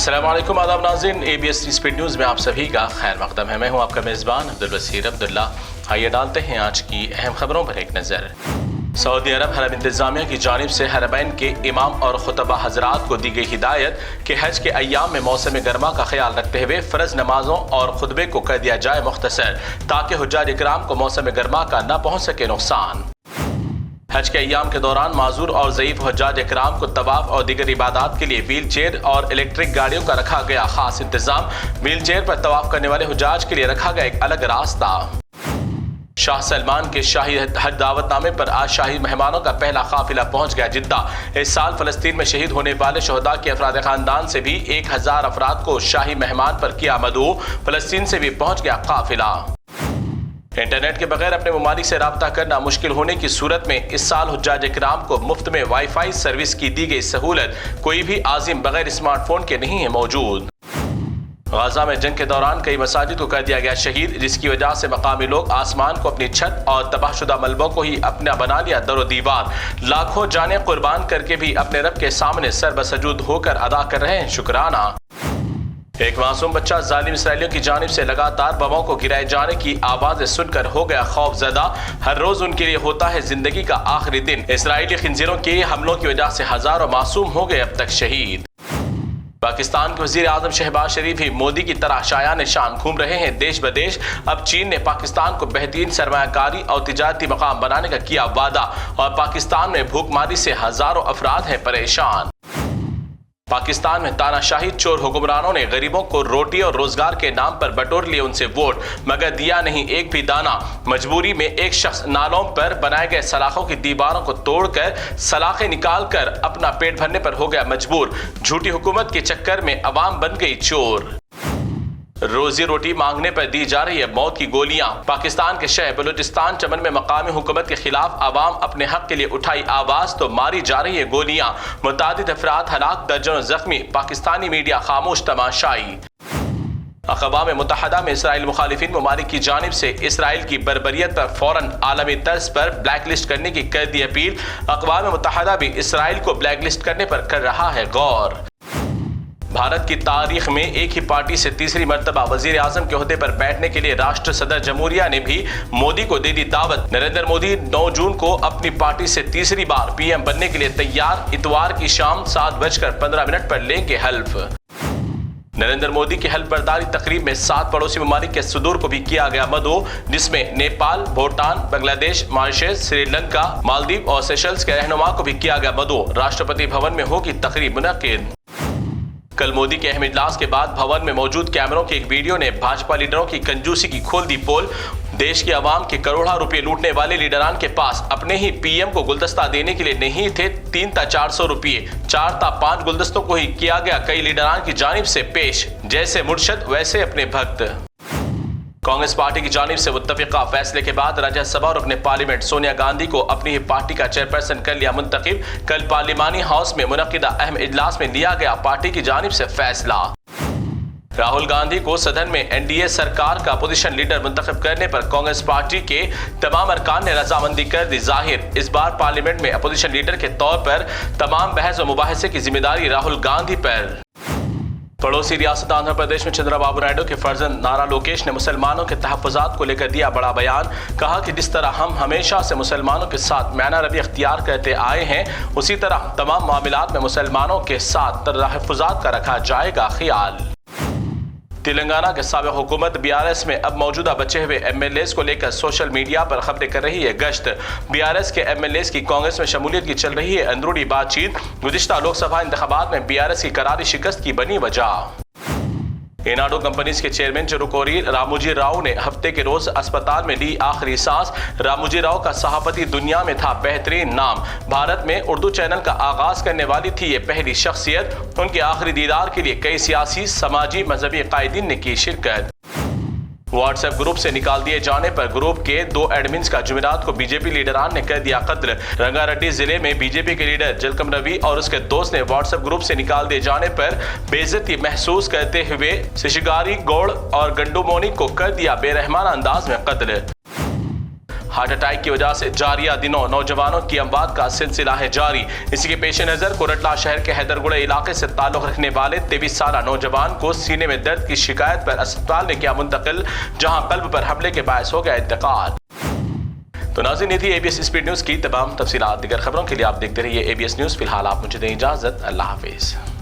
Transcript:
अस्सलाम वालेकुम आदाब नाज़रीन, ABS स्पीड न्यूज़ में आप सभी का खैर मक़दम है। मैं हूँ आपका मेज़बान अब्दुल बसीर अब्दुल्ला। आइए डालते हैं आज की अहम खबरों पर एक नज़र। सऊदी अरब हरम इंतज़ामिया की जानिब से हरमैन के इमाम और खुतबा हज़रात को दी गई हिदायत कि हज के अय्याम में मौसम गर्मा का ख्याल रखते हुए फ़र्ज़ नमाजों और खुतबे को कर दिया जाए मुख्तसर, ताकि हुज्जाज इकराम को मौसम गर्मा का न पहुँच सके नुकसान। हज के अय्याम के दौरान माजूर और ज़ईफ़ हुज्जाज इकराम को तवाफ़ और दीगर इबादात के लिए व्हील चेयर और इलेक्ट्रिक गाड़ियों का रखा गया खास इंतजाम। व्हील चेयर पर तवाफ़ करने वाले हुज्जाज के लिए रखा गया एक अलग रास्ता। शाह सलमान के शाही हज दावतनामे पर आज शाही मेहमानों का पहला काफिला पहुंच गया जिद्दा। इस साल फलस्तीन में शहीद होने वाले शहदा के अफराद खानदान से भी 1000 अफराद को शाही मेहमान पर किया मदऊ। फलस्तीन से भी पहुंच गया काफिला। इंटरनेट के बगैर अपने ममालिक से राब्ता करना मुश्किल होने की सूरत में इस साल हुज्जाज इकराम को मुफ्त में वाईफाई सर्विस की दी गई सहूलत कोई भी आजिम बगैर स्मार्टफोन के नहीं है मौजूद। गाजा में जंग के दौरान कई मसाजिद को कर दिया गया शहीद, जिसकी वजह से मकामी लोग आसमान को अपनी छत और तबाहशुदा मलबों को ही अपना बना लिया दरो दीवार। लाखों जाने कुर्बान करके भी अपने रब के सामने सर बसजूद होकर अदा कर रहे हैं शुक्राना। एक मासूम बच्चा जालिम इसराइलियों की जानिब से लगातार बमों को गिराए जाने की आवाज़ें सुनकर हो गया खौफजदा। हर रोज उनके लिए होता है जिंदगी का आखिरी दिन। इसराइली खिंजीरों के हमलों की वजह से हजारों मासूम हो गए अब तक शहीद। पाकिस्तान के वज़ीर आज़म शहबाज शरीफ भी मोदी की तरह शाया निशान घूम रहे हैं देश बदेश। अब चीन ने पाकिस्तान को बेहतरीन सरमायाकारी और तिजारती मकाम बनाने का किया वादा, और पाकिस्तान में भूखमारी से हजारों अफराद हैं परेशान। पाकिस्तान में तानाशाही चोर हुक्मरानों ने गरीबों को रोटी और रोजगार के नाम पर बटोर लिए उनसे वोट, मगर दिया नहीं एक भी दाना। मजबूरी में एक शख्स नालों पर बनाए गए सलाखों की दीवारों को तोड़कर सलाखें निकाल कर अपना पेट भरने पर हो गया मजबूर। झूठी हुकूमत के चक्कर में अवाम बन गई चोर। रोजी रोटी मांगने पर दी जा रही है मौत की गोलियां। पाकिस्तान के शहर बलूचिस्तान चमन में मकामी हुकूमत के खिलाफ अवाम अपने हक के लिए उठाई आवाज तो मारी जा रही है गोलियां। मुतादिद अफराद हलाक, दर्जनों जख्मी। पाकिस्तानी मीडिया खामोश तमाशाई। अक़वाम मुत्तहिदा में इसराइल मुखालिफिन ममालिक की जानिब से इसराइल की बर्बरियत पर फौरन आलमी तर्ज पर ब्लैक लिस्ट करने की कर दी अपील। अक़वाम मुत्तहिदा भी इसराइल को ब्लैक लिस्ट करने पर कर रहा है गौर। भारत की तारीख में एक ही पार्टी से तीसरी मर्तबा वजीर आजम के ओहदे पर बैठने के लिए राष्ट्र सदर जमहूरिया ने भी मोदी को दे दी दावत। नरेंद्र मोदी 9 जून को अपनी पार्टी से तीसरी बार PM बनने के लिए तैयार। इतवार की शाम 7:15 पर लेंगे हल्फ। नरेंद्र मोदी की हल्फ बर्दारी तकरीब में 7 पड़ोसी ममालिक के सदूर को भी किया गया मदऊ, जिसमें नेपाल, भूटान, बांग्लादेश, मॉरिशस, श्रीलंका, मालदीव और सेशल्स के रहनुमा को भी किया गया मदऊ। राष्ट्रपति भवन में होगी तकरीब मुनक्किद। कल मोदी के अहम इजलास के बाद भवन में मौजूद कैमरों की एक वीडियो ने भाजपा लीडरों की कंजूसी की खोल दी पोल। देश के अवाम के करोड़ों रुपए लूटने वाले लीडरान के पास अपने ही PM को गुलदस्ता देने के लिए नहीं थे 3 ता 400 रुपये। 4 ता 5 गुलदस्तों को ही किया गया कई लीडरान की जानिब से पेश, जैसे मुर्शद वैसे अपने भक्त। कांग्रेस पार्टी की जानिब से मुत्तफिका फैसले के बाद राज्यसभा और अपने पार्लियामेंट सोनिया गांधी को अपनी ही पार्टी का चेयरपर्सन कर लिया मुंतखब। कल पार्लिमानी हाउस में मुनक्किदा अहम इजलास में लिया गया पार्टी की जानिब से फैसला। राहुल गांधी को सदन में NDA सरकार का अपोजिशन लीडर मुंतखब करने पर कांग्रेस पार्टी के तमाम अरकान ने रजामंदी कर दी जाहिर। इस बार पार्लियामेंट में अपोजिशन लीडर के तौर पर तमाम बहस व मुबाहिसे की जिम्मेदारी राहुल गांधी पर। पड़ोसी रियासत आंध्र प्रदेश में चंद्रबाबू नायडू के फर्जंद नारा लोकेश ने मुसलमानों के तहफ़्फ़ुज़ात को लेकर दिया बड़ा बयान। कहा कि जिस तरह हम हमेशा से मुसलमानों के साथ मैना रवैया इख्तियार करते आए हैं, उसी तरह तमाम मामलात में मुसलमानों के साथ तहफ़्फ़ुज़ात का रखा जाएगा ख्याल। तेलंगाना के साबिक़ हुकूमत BRS में अब मौजूदा बचे हुए MLAs को लेकर सोशल मीडिया पर खबरें कर रही है गश्त। BRS के MLAs की कांग्रेस में शमूलियत की चल रही है अंदरूनी बातचीत। गुज़िश्ता लोकसभा इंतखाबात में BRS की करारी शिकस्त की बनी वजह। एनाडो कंपनीज के चेयरमैन चरुकोरी रामोजी राव ने हफ्ते के रोज अस्पताल में ली आखिरी सांस। रामोजी राव का सहाफती दुनिया में था बेहतरीन नाम। भारत में उर्दू चैनल का आगाज करने वाली थी ये पहली शख्सियत। उनके आखिरी दीदार के लिए कई सियासी, समाजी, मजहबी कायदीन ने की शिरकत। व्हाट्सएप ग्रुप से निकाल दिए जाने पर ग्रुप के 2 एडमिन्स का जुमेरात को बीजेपी लीडरान ने कर दिया कत्ल। रंगारेड्डी जिले में बीजेपी के लीडर जलकम रवि और उसके दोस्त ने व्हाट्सएप ग्रुप से निकाल दिए जाने पर बेइज्जती महसूस करते हुए शिशिगारी गौड़ और गंडू मोनी को कर दिया बेरहमाना अंदाज में कत्ल। ہارٹ اٹیک کی وجہ سے جاریہ دنوں نوجوانوں کی اموات کا سلسلہ ہے جاری۔ اسی کے پیش نظر کوٹلہ شہر کے حیدرگڑھ علاقے سے تعلق رکھنے والے 23 سالہ نوجوان کو سینے میں درد کی شکایت پر اسپتال نے کیا منتقل، جہاں قلب پر حملے کے باعث ہو گیا انتقال۔ تو ناظرین، یہ تھی ABS اسپیڈ نیوز کی تمام تفصیلات۔ دیگر خبروں کے لیے آپ دیکھتے رہیے ABS نیوز۔ فی الحال آپ مجھے دیں اجازت، اللہ حافظ۔